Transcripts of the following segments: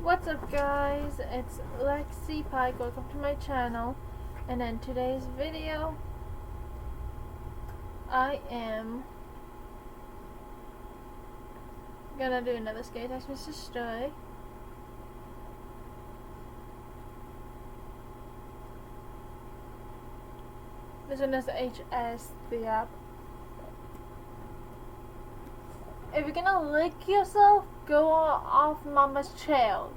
What's up, guys? It's Lexi Pike. Welcome to my channel. And in today's video, I am gonna do another skate test, Mr. Story. This one is HS, the app. If you're gonna lick yourself, go off Mama's trail.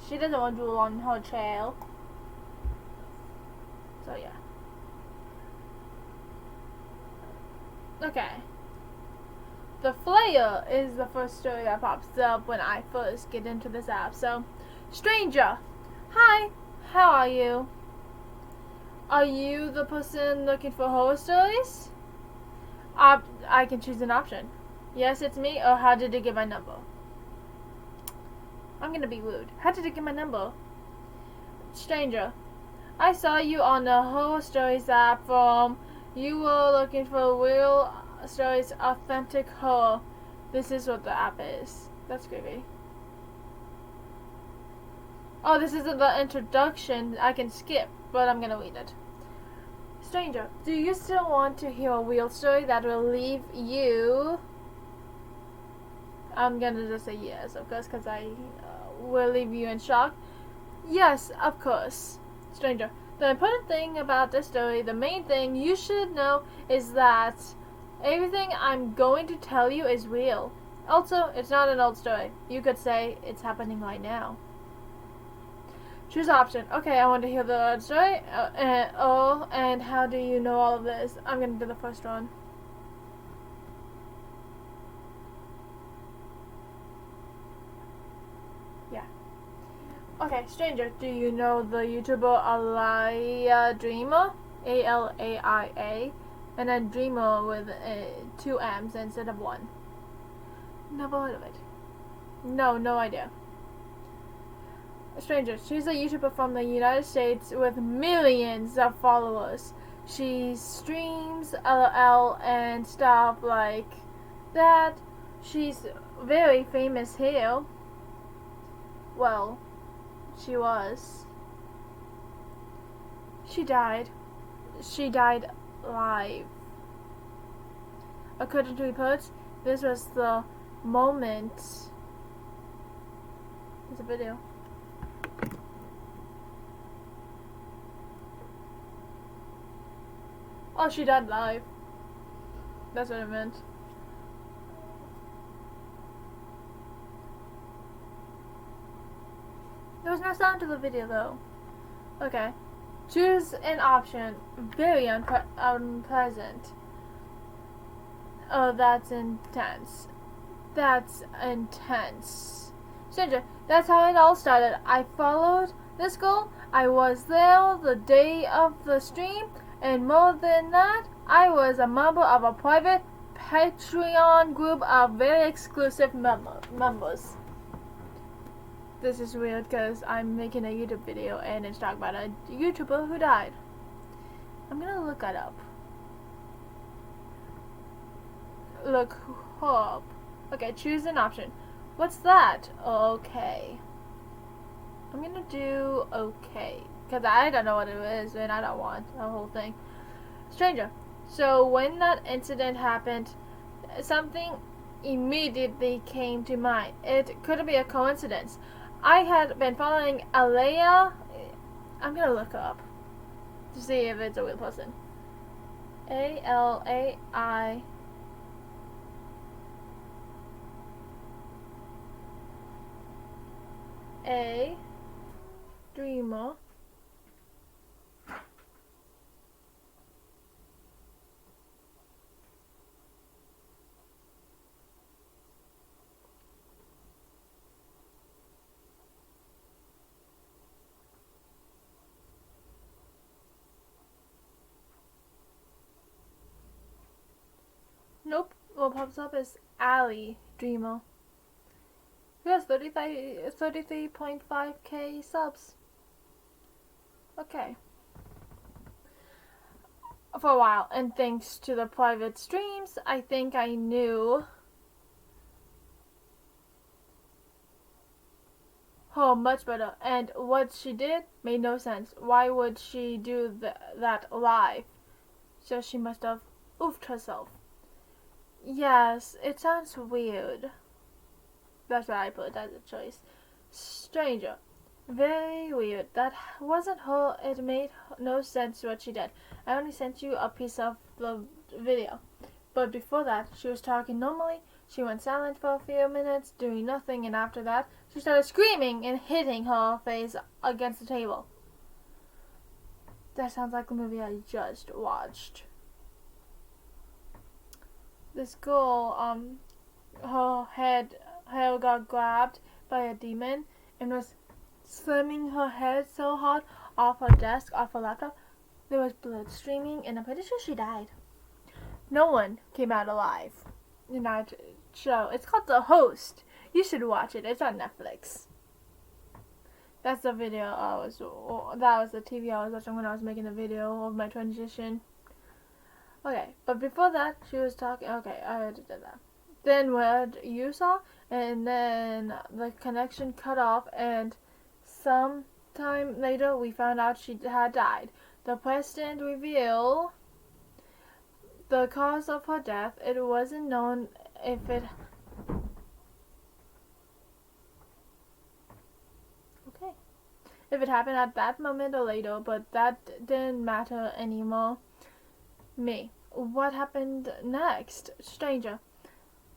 She doesn't want drool on her trail. So yeah. Okay. The Flayer is the first story that pops up when I first get into this app. So, stranger, hi, how are you? Are you the person looking for horror stories? I can choose an option. Yes, it's me, or how did you get my number? I'm gonna be rude. How did you get my number? Stranger, I saw you on the horror stories app from you were looking for real stories, authentic horror. This is what the app is. That's creepy. Oh, this isn't the introduction. I can skip, but I'm gonna read it. Stranger, do you still want to hear a real story that will leave you... I'm gonna just say yes, of course, because I will leave you in shock. Yes, of course. Stranger, the important thing about this story, the main thing you should know, is that everything I'm going to tell you is real. Also, it's not an old story. You could say it's happening right now. Choose option. Okay, I want to hear the story. And how do you know all of this? I'm gonna do the first one. Yeah. Okay, stranger, do you know the YouTuber Alaia Dreamer? Alaia, and then Dreamer with two M's instead of one. Never heard of it. No idea. Stranger, she's a YouTuber from the United States with millions of followers. She streams LOL and stuff like that. She's very famous here. Well, she was. She died. She died live. According to reports, this was the moment. It's a video. Oh, she died live. That's what I meant. There was no sound to the video though. Okay. Choose an option. Very unpleasant. Oh, that's intense. That's intense. Stranger, that's how it all started. I followed this girl. I was there the day of the stream. And more than that, I was a member of a private Patreon group of very exclusive members. This is weird because I'm making a YouTube video and it's talking about a YouTuber who died. I'm gonna look that up. Look up. Okay, choose an option. What's that? Okay. I'm gonna do okay. Because I don't know what it is and I don't want the whole thing. Stranger, so when that incident happened, something immediately came to mind. It couldn't be a coincidence. I had been following Alaia. I'm gonna look her up to see if it's a real person. Alaia. A Dreamer. Nope. What pops up is Ali Dreamer. Who has 33.5k subs. Okay. For a while, and thanks to the private streams, I think I knew Oh, much better. And what she did made no sense. Why would she do that live? So she must have oofed herself. Yes, it sounds weird. That's why I put as a choice. Stranger. Very weird. That wasn't her. It made no sense what she did. I only sent you a piece of the video. But before that, she was talking normally. She went silent for a few minutes, doing nothing, and after that, she started screaming and hitting her face against the table. That sounds like the movie I just watched. This girl, her hair got grabbed by a demon and was slamming her head so hard off her desk, off her laptop. There was blood streaming, and I'm pretty sure she died. No one came out alive in that show. It's called The Host. You should watch it. It's on Netflix. That's the video that was the TV I was watching when I was making the video of my transition. Okay, but before that, she was talking. Okay, I already did that. Then what you saw, and then the connection cut off, and some time later, we found out she had died. The president revealed the cause of her death. It wasn't known if it. Okay. If it happened at that moment or later, but that didn't matter anymore. Me. What happened next? Stranger.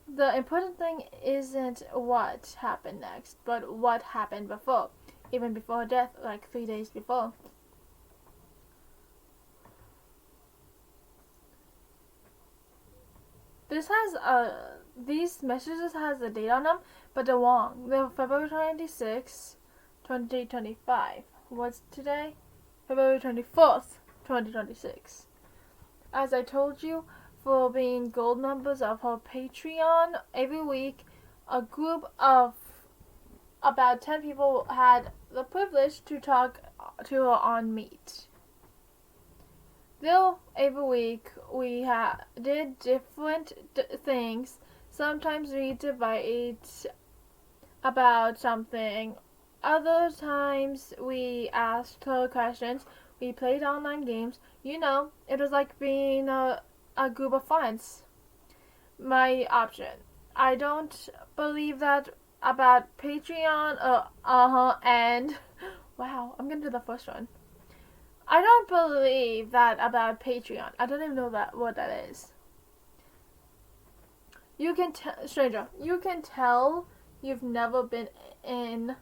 The important thing isn't what happened next, but what happened before. Even before her death, like 3 days before. This has these messages has a date on them, but they're wrong. They're February 26, 2025. What's today? February 24th, 2026. As I told you, for being gold members of her Patreon, every week a group of about 10 people had the privilege to talk to her on Meet. Though every week we did different things. Sometimes we debate about something. Other times we asked her questions. We played online games. You know, it was like being a group of friends. My option. I don't believe that about Patreon. And wow, I'm gonna do the first one. I don't believe that about Patreon. I don't even know what that is. You can stranger. You can tell you've never been in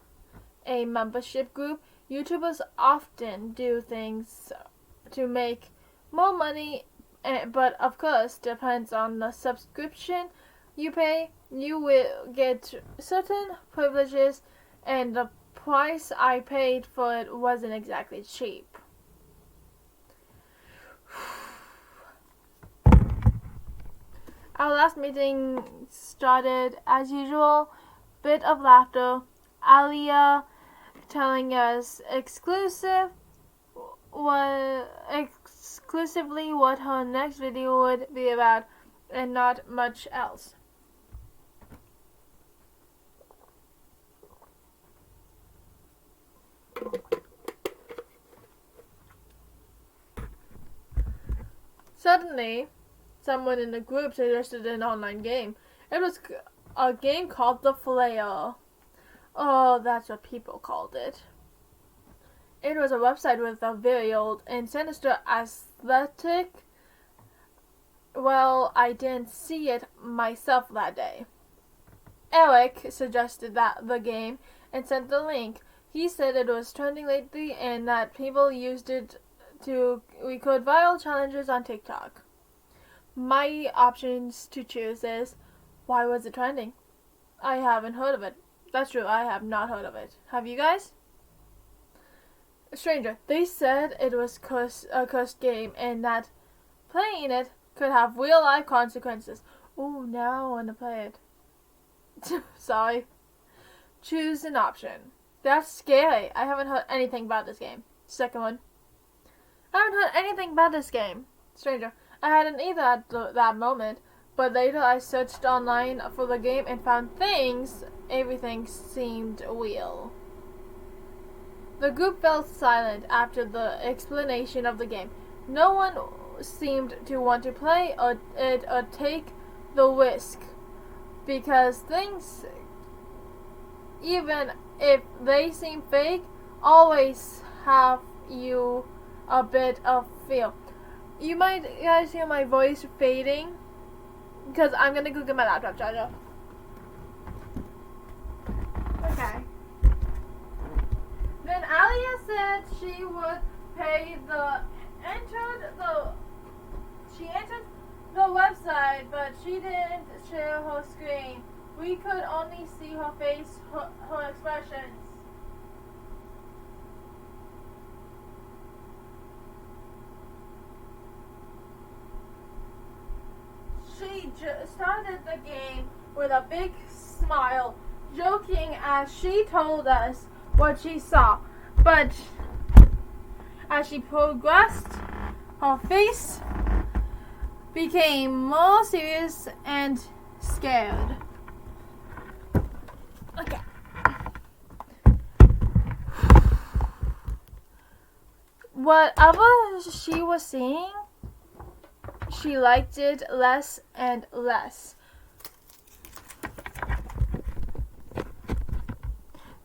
a membership group. YouTubers often do things to make more money, but of course depends on the subscription you pay. You will get certain privileges, and the price I paid for it wasn't exactly cheap. Our last meeting started as usual. Bit of laughter. Alia telling us exclusively what her next video would be about, and not much else. Suddenly, someone in the group suggested an online game. It was a game called the Flayer. Oh, that's what people called it. It was a website with a very old and sinister aesthetic. Well, I didn't see it myself that day. Eric suggested the game and sent the link. He said it was trending lately and that people used it to record viral challenges on TikTok. My options to choose is, why was it trending? I haven't heard of it. That's true, I have not heard of it. Have you guys? Stranger, they said it was a cursed game and that playing it could have real life consequences. Oh, now I want to play it. Sorry. Choose an option. That's scary. I haven't heard anything about this game. Second one. I haven't heard anything about this game. Stranger, I hadn't either at that moment, but later I searched online for the game and found things. Everything seemed real. The group fell silent after the explanation of the game. No one seemed to want to play or take the risk, because things, even if they seem fake, always have you a bit of feel. You might guys hear my voice fading because I'm gonna go get my laptop charger. Okay. Then Alia said she would pay she entered the website, but she didn't share her screen. We could only see her face, her expressions. She started the game with a big smile, joking as she told us what she saw. But as she progressed, her face became more serious and scared. Okay. Whatever she was seeing, she liked it less and less.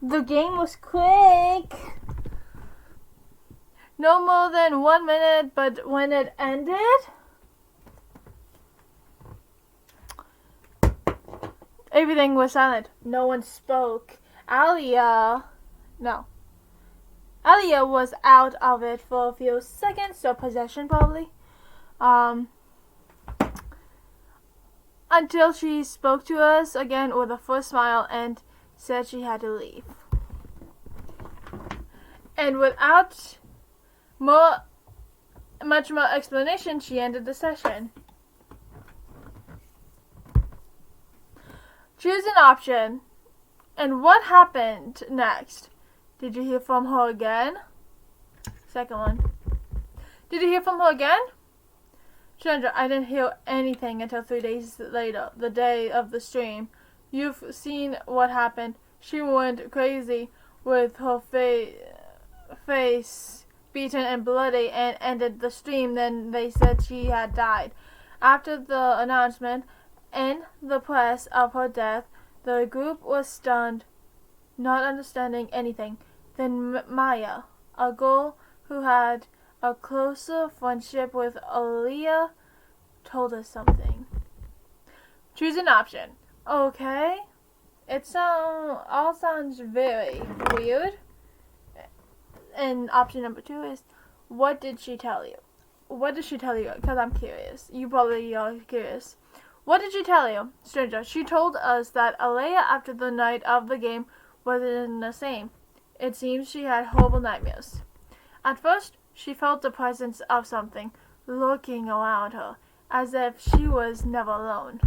The game was quick. No more than 1 minute, but when it ended, everything was silent. No one spoke. Alia was out of it for a few seconds, so possession probably. Until she spoke to us again with a first smile and said she had to leave. And without much more explanation, she ended the session. Choose an option. And what happened next? Did you hear from her again? Second one. Did you hear from her again? Chandra, I didn't hear anything until 3 days later, the day of the stream. You've seen what happened. She went crazy with her face beaten and bloody and ended the stream. Then they said she had died. After the announcement in the press of her death, the group was stunned, not understanding anything. Then Maya, a girl who had a closer friendship with Aaliyah, told us something. Choose an option. Okay. It all sounds very weird. And option number 2 is, what did she tell you? What did she tell you? Because I'm curious. You probably are curious. What did she tell you? Stranger, she told us that Aaliyah, after the night of the game, wasn't the same. It seems she had horrible nightmares. At first, she felt the presence of something lurking around her, as if she was never alone.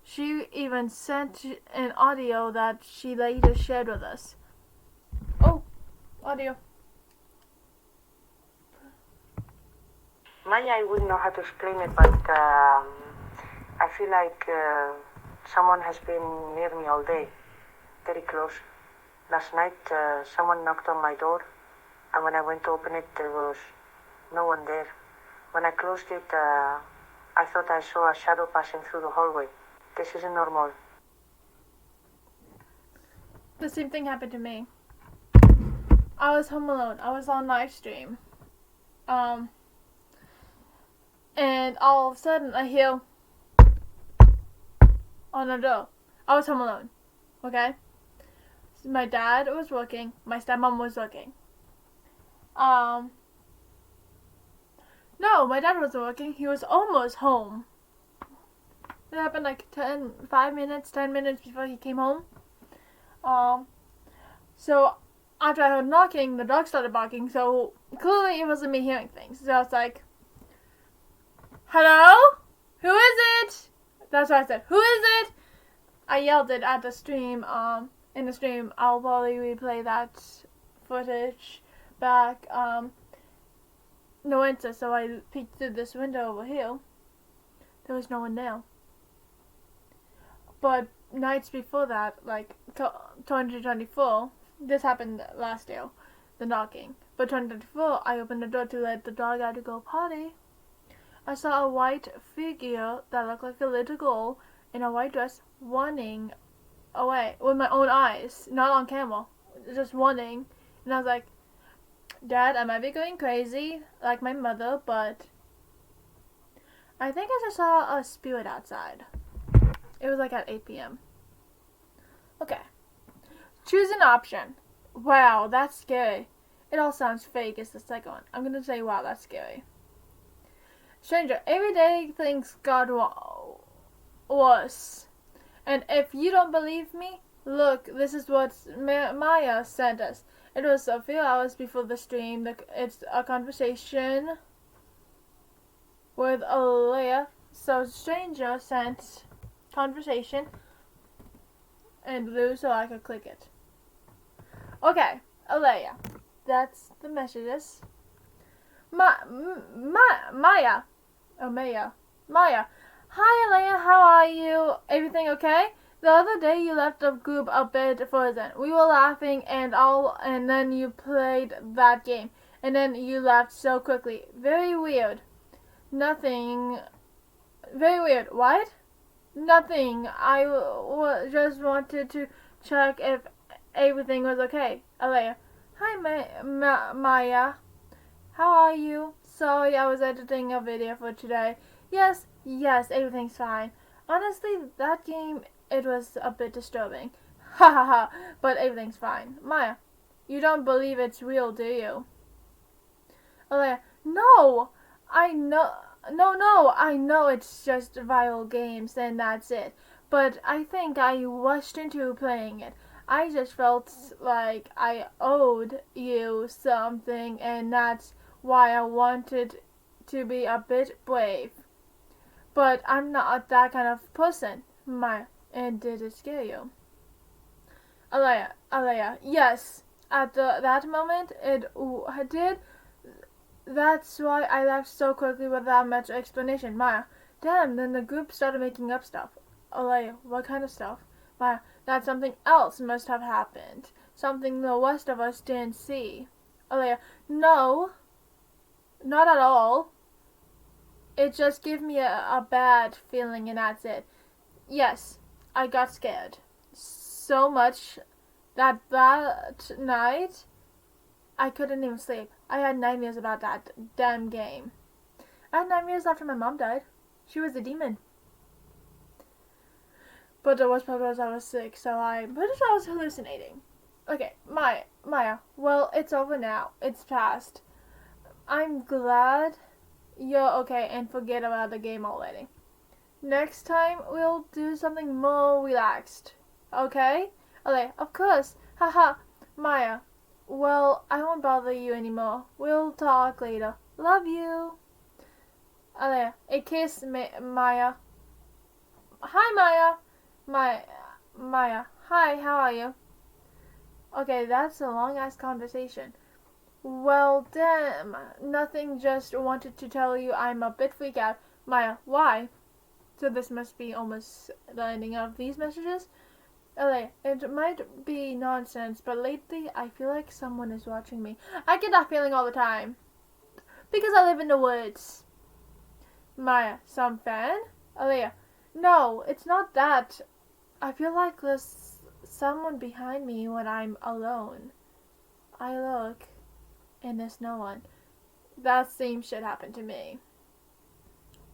She even sent an audio that she later shared with us. Oh, audio. Maya, I wouldn't know how to explain it, but I feel like someone has been near me all day, very close. Last night, someone knocked on my door, and when I went to open it, there was no one there. When I closed it, I thought I saw a shadow passing through the hallway. This isn't normal. The same thing happened to me. I was home alone. I was on live stream. And all of a sudden I hear on the door. I was home alone. Okay? So my dad was working. My stepmom was working. No, my dad wasn't working. He was almost home. It happened like 10 minutes before he came home. So after I heard knocking, the dog started barking, so clearly it wasn't me hearing things. So I was like, hello? Who is it? That's what I said. Who is it? I yelled it at the stream. In the stream, I'll probably replay that footage back. No answer, so I peeked through this window over here. There was no one there. But nights before that, like 2024, This happened last day, the knocking. But 2024, I opened the door to let the dog out to go potty. I saw a white figure that looked like a little girl in a white dress running away with my own eyes, not on camera, just running. And I was like, Dad, I might be going crazy like my mother, but I think I just saw a spirit outside. It was like at 8 p.m. Okay. Choose an option. Wow, that's scary. It all sounds fake is the second one. I'm gonna say, wow, that's scary. Stranger, everyday things got worse. And if you don't believe me, look, this is what Maya sent us. It was a few hours before the stream. It's a conversation with Alea. So Stranger sent conversation in blue so I could click it. Okay, Alea. That's the messages. Maya. Oh, Maya. Maya. Hi, Alea. How are you? Everything okay? The other day you left the group a bit frozen. We were laughing and then you played that game. And then you left so quickly. Very weird. Nothing. Very weird. What? Nothing. I just wanted to check if everything was okay. Alea. Hi, Maya. How are you? Sorry, I was editing a video for today. Yes, everything's fine. Honestly, that game, it was a bit disturbing. Ha ha ha, but everything's fine. Maya, you don't believe it's real, do you? Alea, no! I know it's just viral games and that's it. But I think I rushed into playing it. I just felt like I owed you something, and that's why I wanted to be a bit brave. But I'm not that kind of person, Maya. And did it scare you? Alea, yes. At that moment, it did. That's why I left so quickly without much explanation, Maya. Damn, then the group started making up stuff. Alea, what kind of stuff? Maya, that something else must have happened. Something the rest of us didn't see. Alea, no. Not at all. It just gave me a bad feeling and that's it. Yes, I got scared. So much that night I couldn't even sleep. I had nightmares about that damn game. I had nightmares after my mom died. She was a demon. But the worst part was I was sick, so I was hallucinating. Okay, Maya, well, it's over now. It's past. I'm glad you're okay and forget about the game already. Next time, we'll do something more relaxed. Okay? Okay, of course. Haha. Maya, well, I won't bother you anymore. We'll talk later. Love you. Okay, a kiss, Maya. Hi, Maya. Maya. Hi, how are you? Okay, that's a long-ass conversation. Well, damn. Nothing, just wanted to tell you I'm a bit freaked out. Maya, why? So this must be almost the ending of these messages. Okay, it might be nonsense, but lately I feel like someone is watching me. I get that feeling all the time. Because I live in the woods. Maya, some fan? Alea, no, it's not that. I feel like there's someone behind me when I'm alone. I look, and there's no one. That same shit happened to me.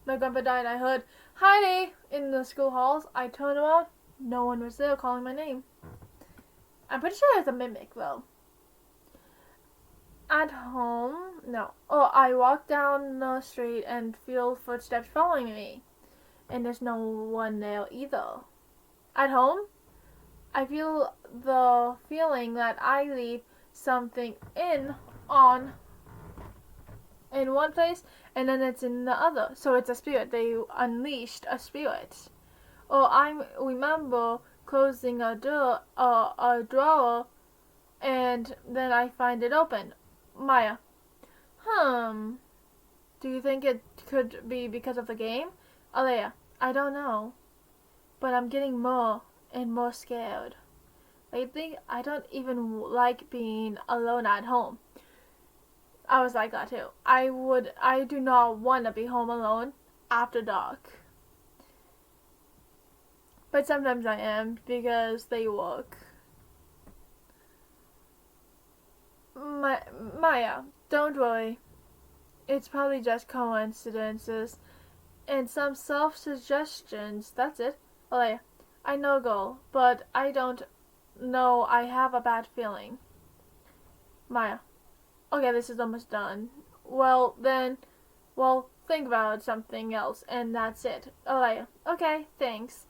My grandpa died, I heard, Heidi, in the school halls. I turned around, no one was there calling my name. I'm pretty sure it's a mimic, though. At home, no. Oh, I walk down the street and feel footsteps following me. And there's no one there either. At home, I feel the feeling that I leave something in one place and then it's in the other. So it's a spirit. They unleashed a spirit. Or I remember closing a drawer and then I find it open. Maya. Do you think it could be because of the game? Alea. I don't know. But I'm getting more and more scared. Lately, I don't even like being alone at home. I was like that too. I do not want to be home alone after dark. But sometimes I am because they work. Maya, don't worry. It's probably just coincidences and some self-suggestions. That's it. Olaya, I know girl, but I don't know. I have a bad feeling. Maya, okay, this is almost done. Well, then, think about something else, and that's it. Olaya, okay, thanks.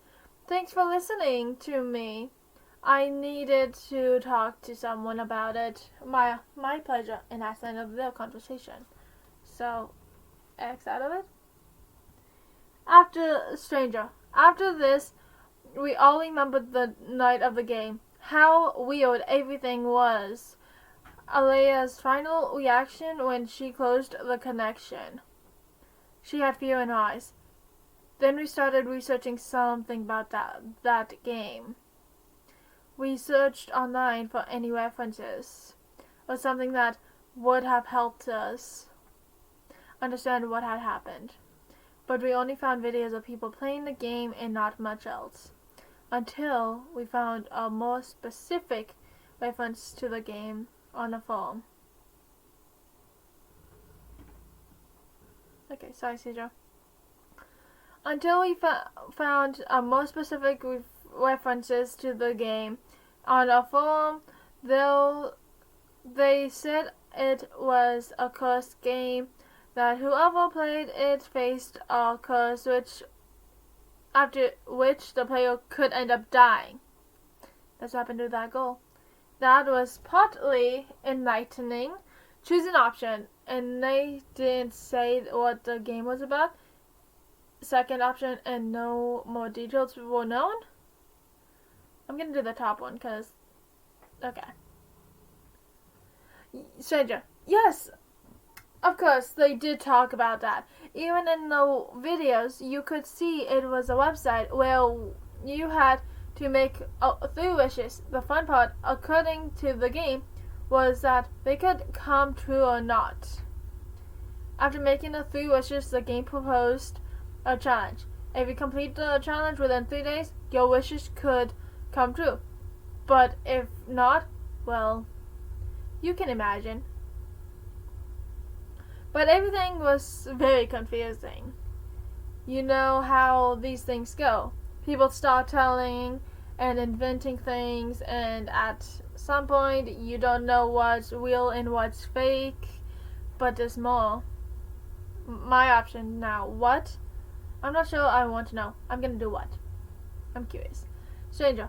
Thanks for listening to me. I needed to talk to someone about it. My pleasure. And that's the end of the conversation. So, X out of it. After this, we all remembered the night of the game. How weird everything was. Alea's final reaction when she closed the connection. She had fear in her eyes. Then we started researching something about that game. We searched online for any references or something that would have helped us understand what had happened. But we only found videos of people playing the game and not much else. Until we found a more specific reference to the game on a forum. Okay, sorry, Cedro. Until we found a more specific references to the game on a forum, though they said it was a cursed game, that whoever played it faced a curse after which the player could end up dying. That's what happened to that girl. That was partly enlightening. Choose an option, and they didn't say what the game was about. Second option, and no more details were known. I'm gonna do the top one, cause okay. Stranger, yes, of course they did talk about that. Even in the videos, you could see it was a website where you had to make 3 wishes. The fun part, according to the game, was that they could come true or not. After making the 3 wishes, the game proposed a challenge. If you complete the challenge within 3 days, your wishes could come true. But if not, well, you can imagine. But everything was very confusing. You know how these things go. People start telling and inventing things, and at some point you don't know what's real and what's fake, but there's more. My option now. What? I'm not sure I want to know. I'm gonna do what? I'm curious. Stranger.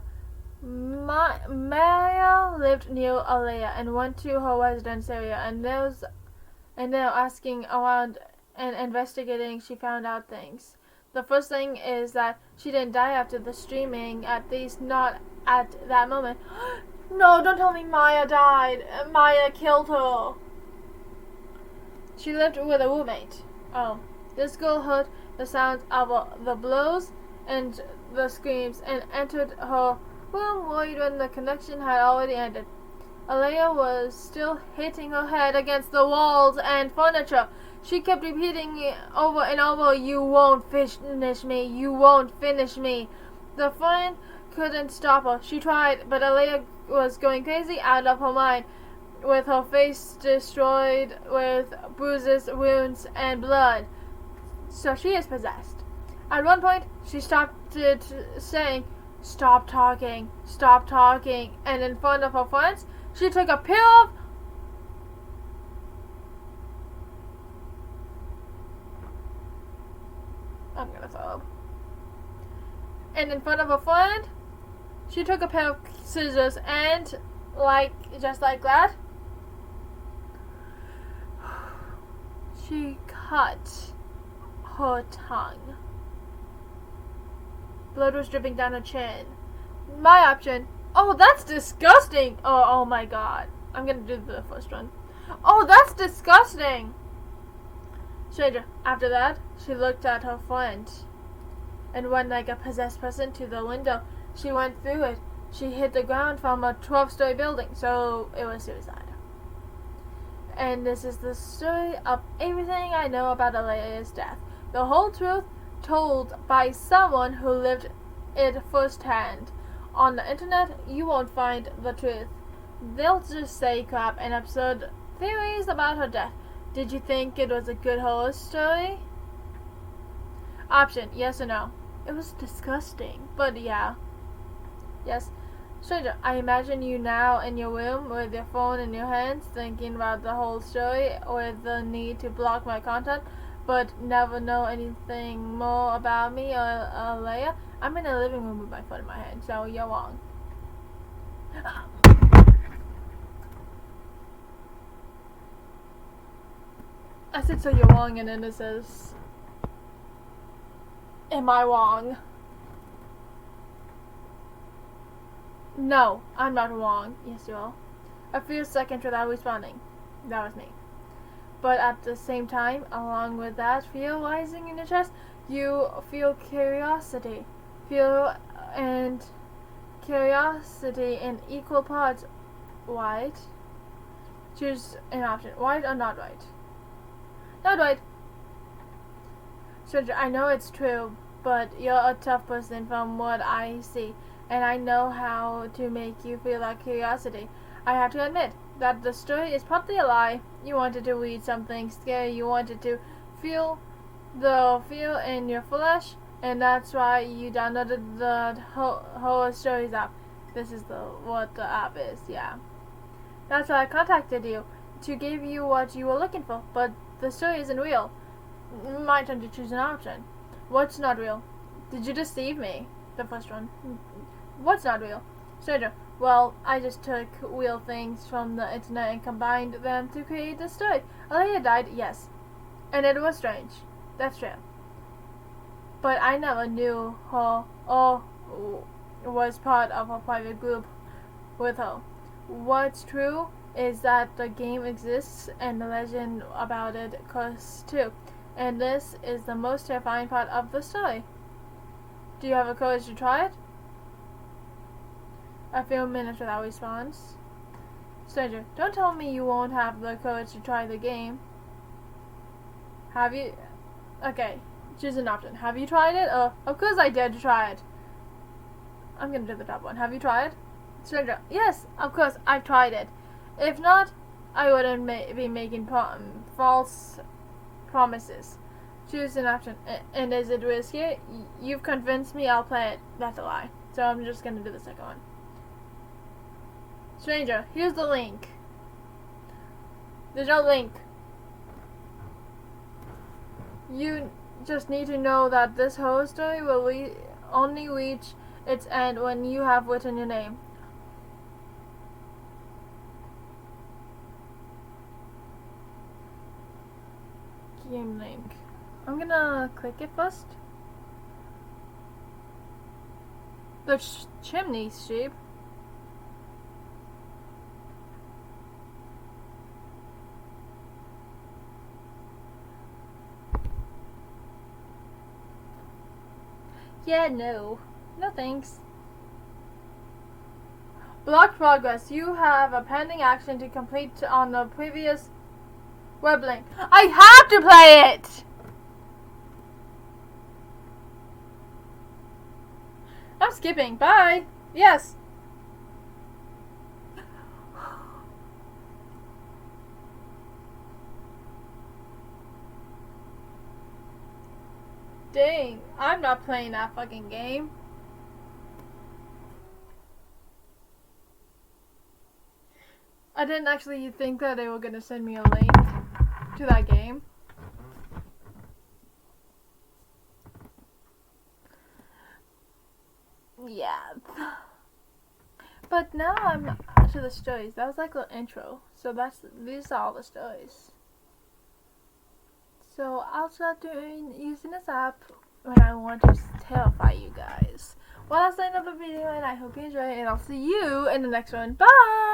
Maya lived near Alea and went to her residence area, and now asking around and investigating, she found out things. The first thing is that she didn't die after the streaming, at least not at that moment. No, don't tell me Maya died. Maya killed her. She lived with a roommate. Oh, this girl heard the sounds of the blows and the screams and entered her room worried when the connection had already ended. Alea was still hitting her head against the walls and furniture. She kept repeating over and over, "You won't finish me, you won't finish me." The friend couldn't stop her. She tried, but Alea was going crazy out of her mind, with her face destroyed with bruises, wounds, and blood. So she is possessed. At one point, she stopped saying, stop talking, and in front of her friends, she took a pill of I'm gonna throw up. And in front of her friend, she took a pair of scissors and, just like that, she cut her tongue. Blood was dripping down her chin. My option. Oh, that's disgusting. Oh my god. I'm gonna do the first one. Oh, that's disgusting. Stranger. After that, she looked at her friend and went like a possessed person to the window. She went through it. She hit the ground from a 12-story building, so it was suicide. And this is the story of everything I know about Alea's death. The whole truth told by someone who lived it firsthand. On the internet, you won't find the truth. They'll just say crap and absurd theories about her death. Did you think it was a good horror story? Option, yes or no. It was disgusting, but yeah. Yes. Stranger, I imagine you now in your room with your phone in your hands, thinking about the whole story with the need to block my content, but never know anything more about me or Leia. I'm in the living room with my phone in my hand, so you're wrong. I said so you're wrong, and then it says, am I wrong? No, I'm not wrong. Yes, you are. A few seconds without responding. That was me. But at the same time, along with that fear rising in your chest, you feel curiosity. Fear and curiosity in equal parts. White. Choose an option. White or not white? Not white. Stranger, I know it's true, but you're a tough person from what I see, and I know how to make you feel like curiosity. I have to admit that the story is partly a lie. You wanted to read something scary. You wanted to feel the fear in your flesh, and that's why you downloaded the horror stories app. This is what the app is, yeah. That's why I contacted you, to give you what you were looking for, but the story isn't real. My turn to choose an option. What's not real? Did you deceive me? The first one. What's not real? Stranger, well, I just took real things from the internet and combined them to create this story. Alea died, yes. And it was strange. That's true. But I never knew her or was part of a private group with her. What's true is that the game exists and the legend about it cursed too. And this is the most terrifying part of the story. Do you have the courage to try it? A few minutes without response. Stranger, don't tell me you won't have the courage to try the game. Have you? Okay, choose an option. Have you tried it? Of course I dare to try it. I'm gonna do the top one. Have you tried? Stranger, yes, of course I've tried it. If not, I wouldn't be making false promises. Choose an option. And is it risky? You've convinced me I'll play it. That's a lie. So I'm just gonna do the second one. Stranger, here's the link. There's no link. You just need to know that this horror story will only reach its end when you have written your name. Game link. I'm gonna click it first. The chimney sheep. Yeah, no. No thanks. Block progress. You have a pending action to complete on the previous web link. I have to play it! I'm skipping. Bye. Yes. Dang, I'm not playing that fucking game. I didn't actually think that they were gonna send me a link to that game. Yeah. But now I'm to the stories. That was like the intro. So these are all the stories. So I'll start using this app when I want to terrify you guys. Well, that's the end of the video, and I hope you enjoy it, and I'll see you in the next one. Bye!